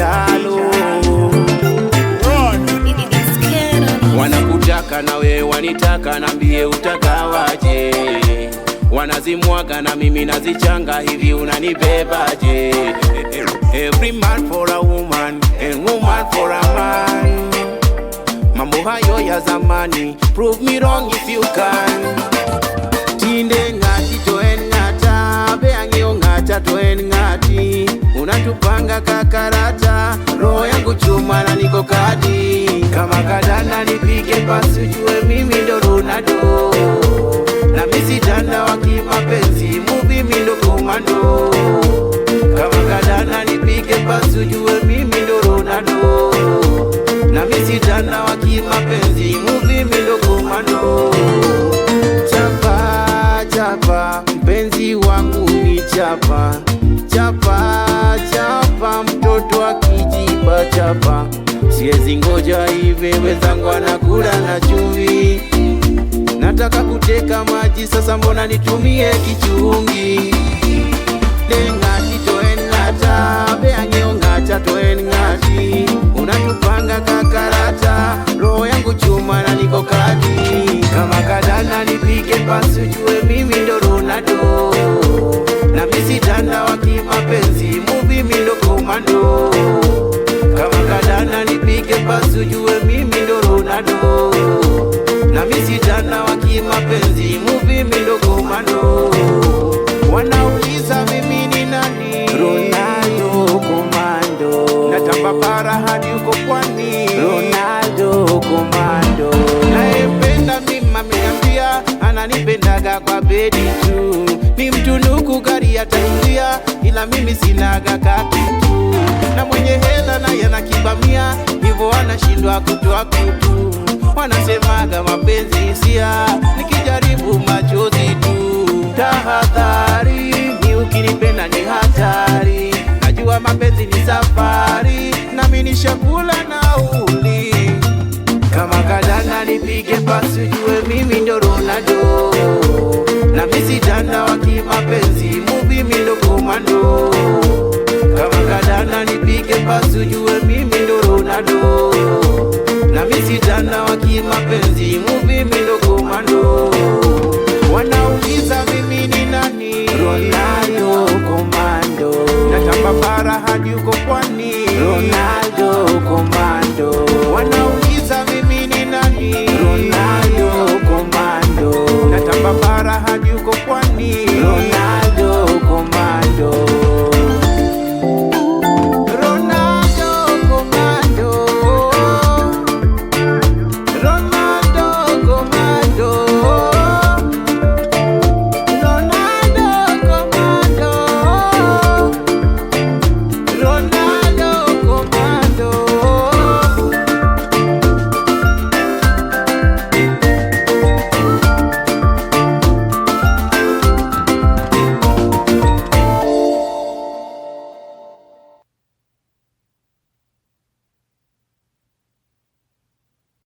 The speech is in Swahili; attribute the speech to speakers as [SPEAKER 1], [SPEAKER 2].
[SPEAKER 1] chalo. Wanakutaka na we wanitaka, nambie utakawaje? Wanazimwaga na mimi nazichanga, hivi unanibebaje? Every man for a woman and woman for a man. Mambo hayo ya zamani, prove me wrong if you can. Tinde ngati toen ngata, beangio ngata toen ngati. Unatupanga kakarata, roho yangu chuma na niko kadi. Kama kadana nipige pasi ujue mimi ndo Ronaldo. Na misi danda wakimapenzi, movie mi ndo komando. Kama kadana nipige pasi ujue mimi ndo Ronaldo. Na misi danda wakimapenzi, movie mi ndo komando. Chapa, chapa, mpenzi wangu ni chapa. Chapa, chapa, mtoto akijiba chapa. Siezi ngoja hivi wezangu anakula na chumvi. Nataka kuteka maji sasa mbona nitumie kichungi. Ngati toen ngata, beangio ngata toen ngati. Unatupanga kakarata, roho yangu chuma na niko kadi. Kama kadana nipige pasi ujue mimi ndo Ronaldo. Na misi danda wakimapenzi, movie mi ndo komando. Kama kadana nipige pasi ujue mimi ndo Ronaldo. Na misi danda wakimapenzi, movie mi ndo komando. Wanauliza mimi ni nani? Ronaldo komando. Natamba para hadi uko pwani. Ronaldo komando. Naependa mimi ameniambia, ananipendaga kwa bedi tu. Ni mtunuku gari ataingia, ila mimi sinaga kakitu. Na mwenye hela na yana kibamia, hivyo anashindwa kutoa kutu. Wanasemaga mapenzi hisia, nikijaribu machozi tu. Tahadhari, ni ukinipenda ni hatari. Najua mapenzi ni safari, nami nishakula nauli. Kama kadana nipige pasi ujue mimi ndo Ronaldo. Na misi danda wakimapenzi, movie mi ndo komando. Kama kadana nipige pasi ujue mimi ndo Ronaldo. Na misi danda wakimapenzi, movie mi ndo komando. Wanauliza mimi ni nani? Ronaldo komando. Natamba para hadi uko pwani.